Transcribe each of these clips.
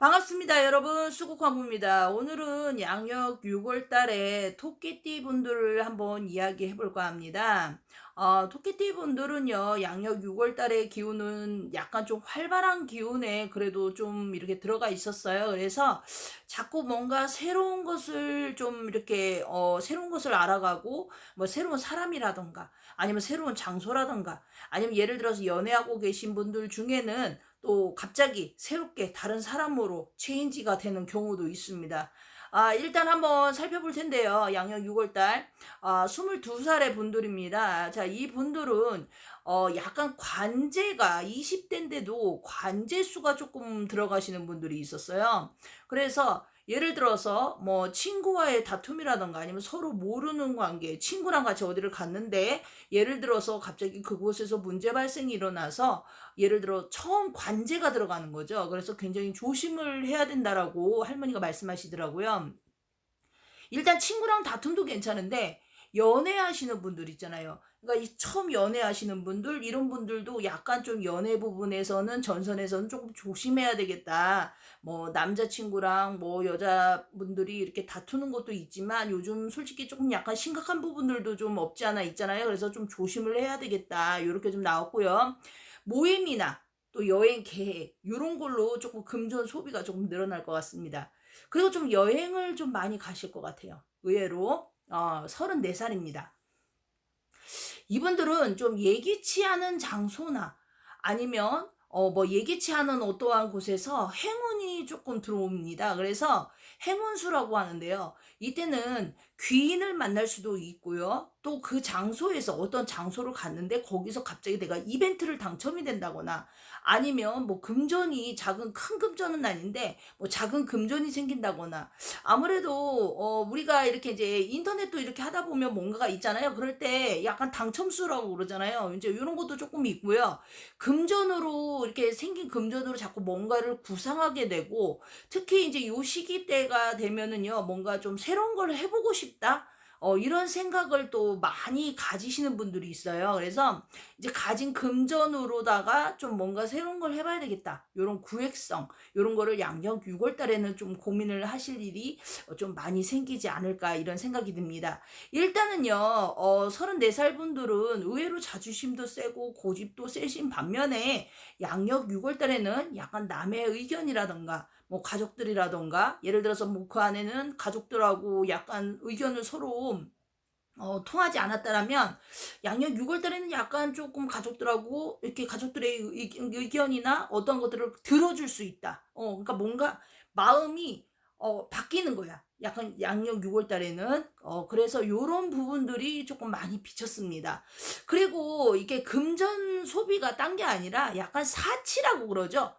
반갑습니다, 여러분. 수국황부입니다. 오늘은 양력 6월 달에 토끼띠 분들을 한번 이야기해 볼까 합니다. 토끼띠 분들은요, 양력 6월 달의 기운은 약간 좀 활발한 기운에 그래도 좀 이렇게 들어가 있었어요. 그래서 자꾸 뭔가 새로운 것을 좀 이렇게, 새로운 것을 알아가고, 뭐 새로운 사람이라던가, 아니면 새로운 장소라던가, 아니면 예를 들어서 연애하고 계신 분들 중에는 또 갑자기 새롭게 다른 사람으로 체인지가 되는 경우도 있습니다. 일단 한번 살펴볼 텐데요. 양력 6월 달 22살의 분들입니다. 자, 이 분들은 약간 관제가 20대인데도 관제 수가 조금 들어가시는 분들이 있었어요. 그래서 예를 들어서 뭐 친구와의 다툼이라던가 아니면 서로 모르는 관계, 친구랑 같이 어디를 갔는데 예를 들어서 갑자기 그곳에서 문제 발생이 일어나서 예를 들어 처음 관제가 들어가는 거죠. 그래서 굉장히 조심을 해야 된다라고 할머니가 말씀하시더라고요. 일단 친구랑 다툼도 괜찮은데 연애하시는 분들 있잖아요. 그러니까 이 처음 연애하시는 분들 이런 분들도 약간 좀 연애 부분에서는 전선에서는 조금 조심해야 되겠다. 뭐 남자친구랑 뭐 여자분들이 이렇게 다투는 것도 있지만 요즘 솔직히 조금 약간 심각한 부분들도 좀 없지 않아 있잖아요. 그래서 좀 조심을 해야 되겠다. 이렇게 좀 나왔고요. 모임이나 또 여행 계획 이런 걸로 조금 금전 소비가 조금 늘어날 것 같습니다. 그리고 좀 여행을 좀 많이 가실 것 같아요. 의외로 34살입니다. 이분들은 좀 예기치 않은 장소나 아니면 뭐 예기치 않은 어떠한 곳에서 행운이 조금 들어옵니다. 그래서 행운수라고 하는데요. 이때는 귀인을 만날 수도 있고요. 또 그 장소에서 어떤 장소를 갔는데 거기서 갑자기 내가 이벤트를 당첨이 된다거나 아니면 뭐 금전이 작은 큰 금전은 아닌데 뭐 작은 금전이 생긴다거나 아무래도 우리가 이렇게 이제 인터넷도 이렇게 하다 보면 뭔가가 있잖아요. 그럴 때 약간 당첨수라고 그러잖아요. 이제 이런 것도 조금 있고요. 금전으로 이렇게 생긴 금전으로 자꾸 뭔가를 구상하게 되고 특히 이제 요 시기 때가 되면은요. 뭔가 좀 새로운 걸 해보고 싶다. 이런 생각을 또 많이 가지시는 분들이 있어요. 그래서 이제 가진 금전으로다가 좀 뭔가 새로운 걸 해봐야 되겠다. 요런 구획성, 요런 거를 양력 6월 달에는 좀 고민을 하실 일이 좀 많이 생기지 않을까 이런 생각이 듭니다. 일단은요, 34살 분들은 의외로 자존심도 세고 고집도 세신 반면에 양력 6월 달에는 약간 남의 의견이라던가 뭐 가족들이라던가 예를 들어서 뭐 그 안에는 가족들하고 약간 의견을 서로 통하지 않았다라면 양력 6월 달에는 약간 조금 가족들하고 이렇게 가족들의 의견이나 어떤 것들을 들어줄 수 있다. 그러니까 뭔가 마음이 바뀌는 거야. 약간 양력 6월 달에는 그래서 요런 부분들이 조금 많이 비쳤습니다. 그리고 이게 금전 소비가 딴 게 아니라 약간 사치라고 그러죠.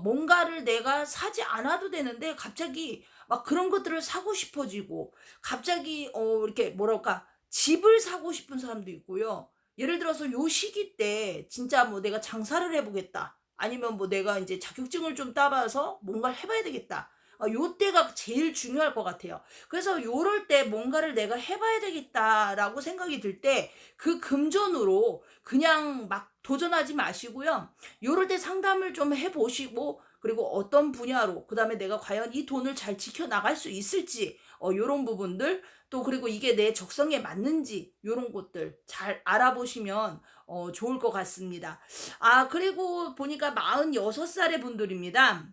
뭔가를 내가 사지 않아도 되는데 갑자기 막 그런 것들을 사고 싶어지고 갑자기 이렇게 뭐랄까 집을 사고 싶은 사람도 있고요. 예를 들어서 요 시기 때 진짜 뭐 내가 장사를 해보겠다. 아니면 뭐 내가 이제 자격증을 좀 따봐서 뭔가를 해봐야 되겠다. 요 때가 제일 중요할 것 같아요. 그래서 요럴 때 뭔가를 내가 해봐야 되겠다라고 생각이 들 때 그 금전으로 그냥 막 도전하지 마시고요. 요럴 때 상담을 좀 해보시고 그리고 어떤 분야로 그다음에 내가 과연 이 돈을 잘 지켜나갈 수 있을지 요런 부분들 또 그리고 이게 내 적성에 맞는지 요런 것들 잘 알아보시면 좋을 것 같습니다. 그리고 보니까 46살의 분들입니다.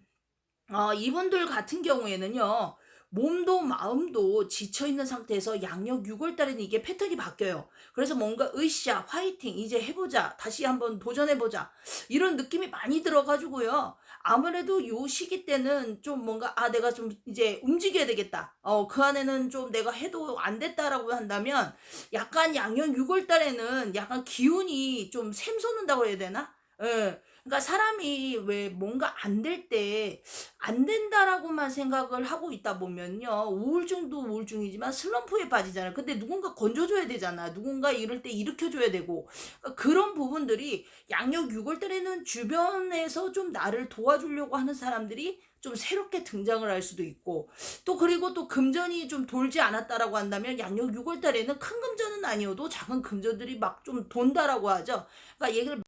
이분들 같은 경우에는요. 몸도 마음도 지쳐있는 상태에서 양력 6월 달에는 이게 패턴이 바뀌어요. 그래서 뭔가 으쌰 화이팅 이제 해보자 다시 한번 도전해보자 이런 느낌이 많이 들어가지고요. 아무래도 요 시기 때는 좀 뭔가 내가 좀 이제 움직여야 되겠다. 그 안에는 좀 내가 해도 안 됐다라고 한다면 약간 양력 6월 달에는 약간 기운이 좀 샘솟는다고 해야 되나? 예. 그러니까 사람이 왜 뭔가 안 될 때 안 된다라고만 생각을 하고 있다 보면요. 우울증도 우울증이지만 슬럼프에 빠지잖아요. 근데 누군가 건져줘야 되잖아. 누군가 이럴 때 일으켜줘야 되고. 그런 부분들이 양력 6월 달에는 주변에서 좀 나를 도와주려고 하는 사람들이 좀 새롭게 등장을 할 수도 있고 또 그리고 또 금전이 좀 돌지 않았다라고 한다면 양력 6월 달에는 큰 금전은 아니어도 작은 금전들이 막 좀 돈다라고 하죠. 그러니까 얘기를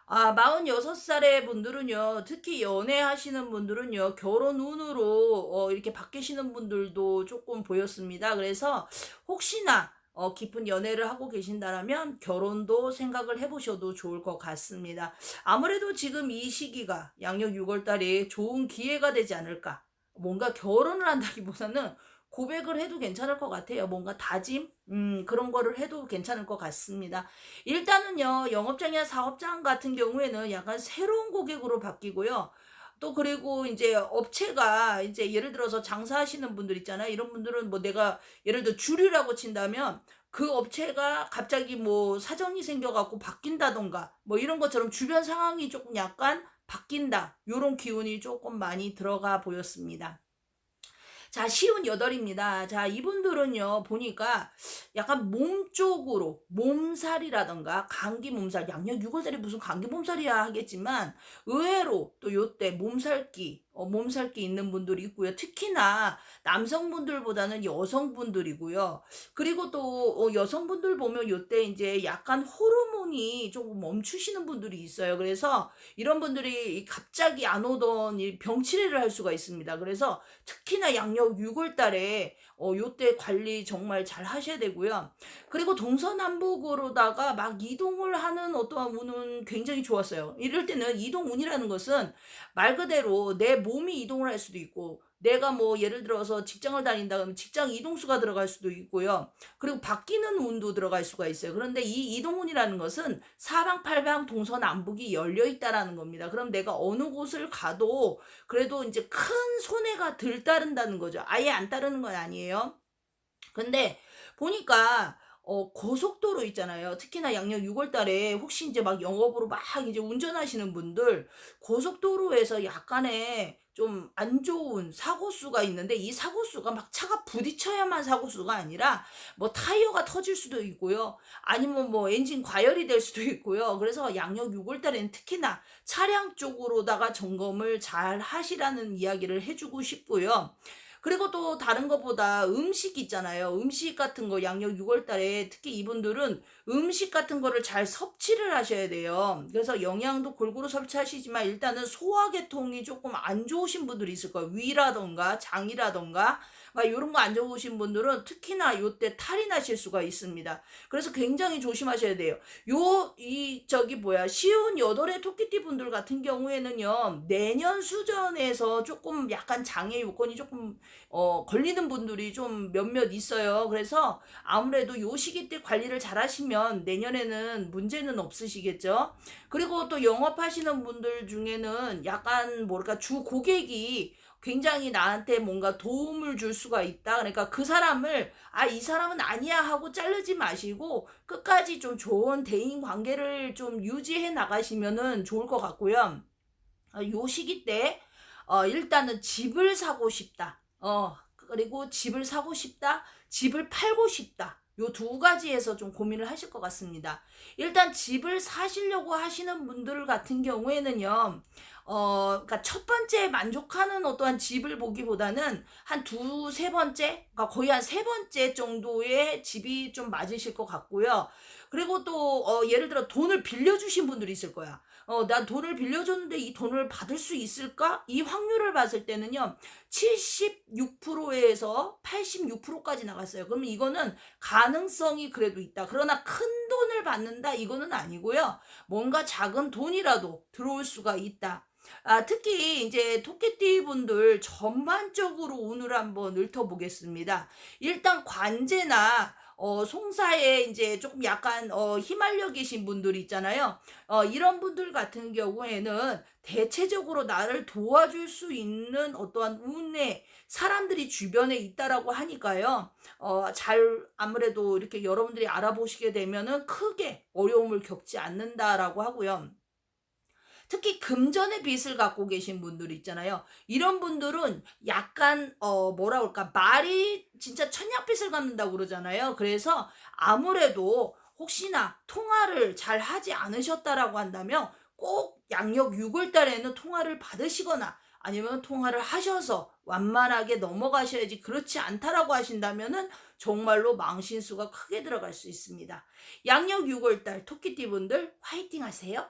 46살의 분들은요, 특히 연애하시는 분들은요, 결혼 운으로 이렇게 바뀌시는 분들도 조금 보였습니다. 그래서 혹시나 깊은 연애를 하고 계신다라면 결혼도 생각을 해보셔도 좋을 것 같습니다. 아무래도 지금 이 시기가 양력 6월 달이 좋은 기회가 되지 않을까. 뭔가 결혼을 한다기보다는 고백을 해도 괜찮을 것 같아요. 뭔가 다짐? 그런 거를 해도 괜찮을 것 같습니다. 일단은요, 영업장이나 사업장 같은 경우에는 약간 새로운 고객으로 바뀌고요. 또 그리고 이제 업체가 이제 예를 들어서 장사하시는 분들 있잖아요. 이런 분들은 뭐 내가 예를 들어 주류라고 친다면 그 업체가 갑자기 뭐 사정이 생겨갖고 바뀐다던가 뭐 이런 것처럼 주변 상황이 조금 약간 바뀐다. 요런 기운이 조금 많이 들어가 보였습니다. 자, 쉬운 여덟입니다. 자, 이분들은요, 보니까 약간 몸 쪽으로, 몸살이라던가, 감기 몸살, 양력 6월달에 무슨 감기 몸살이야 하겠지만, 의외로 또 요때 몸살기 있는 분들이 있고요. 특히나 남성분들보다는 여성분들이고요. 그리고 또 여성분들 보면 요때 이제 약간 호르몬이 조금 멈추시는 분들이 있어요. 그래서 이런 분들이 갑자기 안 오던 이 병치레를 할 수가 있습니다. 그래서 특히나 양력 6월 달에 요때 관리 정말 잘 하셔야 되고요. 그리고 동서남북으로다가 막 이동을 하는 어떠한 운은 굉장히 좋았어요. 이럴 때는 이동운이라는 것은 말 그대로 내 몸이 이동을 할 수도 있고 내가 뭐 예를 들어서 직장을 다닌다 그러면 직장 이동수가 들어갈 수도 있고요. 그리고 바뀌는 운도 들어갈 수가 있어요. 그런데 이 이동운이라는 것은 사방팔방 동서남북이 열려 있다라는 겁니다. 그럼 내가 어느 곳을 가도 그래도 이제 큰 손해가 덜 따른다는 거죠. 아예 안 따르는 건 아니에요. 근데 보니까 고속도로 있잖아요. 특히나 양력 6월 달에 혹시 이제 막 영업으로 막 이제 운전하시는 분들 고속도로에서 약간의 좀 안 좋은 사고 수가 있는데 이 사고 수가 막 차가 부딪혀야만 사고 수가 아니라 뭐 타이어가 터질 수도 있고요. 아니면 뭐 엔진 과열이 될 수도 있고요. 그래서 양력 6월 달에는 특히나 차량 쪽으로다가 점검을 잘 하시라는 이야기를 해주고 싶고요. 그리고 또 다른 것보다 음식 있잖아요. 음식 같은 거 양력 6월 달에 특히 이분들은 음식 같은 거를 잘 섭취를 하셔야 돼요. 그래서 영양도 골고루 섭취하시지만 일단은 소화계통이 조금 안 좋으신 분들이 있을 거예요. 위라던가 장이라던가 막 이런 거 안 좋으신 분들은 특히나 요때 탈이 나실 수가 있습니다. 그래서 굉장히 조심하셔야 돼요. 쉬운 여덟의 토끼띠 분들 같은 경우에는요. 내년 수전에서 조금 약간 장애 요건이 조금 걸리는 분들이 좀 몇몇 있어요. 그래서 아무래도 요 시기 때 관리를 잘 하시면 내년에는 문제는 없으시겠죠. 그리고 또 영업하시는 분들 중에는 약간 뭐랄까 주 고객이 굉장히 나한테 뭔가 도움을 줄 수가 있다. 그러니까 그 사람을 이 사람은 아니야 하고 자르지 마시고 끝까지 좀 좋은 대인 관계를 좀 유지해 나가시면은 좋을 것 같고요. 요 시기 때 일단은 집을 사고 싶다. 그리고 집을 사고 싶다. 집을 팔고 싶다. 요 두 가지에서 좀 고민을 하실 것 같습니다. 일단 집을 사시려고 하시는 분들 같은 경우에는요. 그러니까 첫 번째 만족하는 어떠한 집을 보기보다는 한 두세 번째, 그러니까 거의 한 세 번째 정도의 집이 좀 맞으실 것 같고요. 그리고 또 예를 들어 돈을 빌려주신 분들이 있을 거야. 난 돈을 빌려줬는데 이 돈을 받을 수 있을까? 이 확률을 봤을 때는요, 76%에서 86%까지 나갔어요. 그러면 이거는 가능성이 그래도 있다. 그러나 큰 돈을 받는다? 이거는 아니고요. 뭔가 작은 돈이라도 들어올 수가 있다. 특히 이제 토끼띠 분들 전반적으로 운을 한번 읊어보겠습니다. 일단 관제나 송사에 이제 조금 약간 휘말려 계신 분들 있잖아요. 이런 분들 같은 경우에는 대체적으로 나를 도와줄 수 있는 어떠한 운의 사람들이 주변에 있다라고 하니까요. 잘 아무래도 이렇게 여러분들이 알아보시게 되면은 크게 어려움을 겪지 않는다라고 하고요. 특히 금전의 빚을 갖고 계신 분들 있잖아요. 이런 분들은 약간 뭐라 그럴까 말이 진짜 천냥빚을 갚는다고 그러잖아요. 그래서 아무래도 혹시나 통화를 잘 하지 않으셨다라고 한다면 꼭 양력 6월 달에는 통화를 받으시거나 아니면 통화를 하셔서 완만하게 넘어가셔야지. 그렇지 않다라고 하신다면은 정말로 망신수가 크게 들어갈 수 있습니다. 양력 6월 달 토끼띠 분들 화이팅 하세요.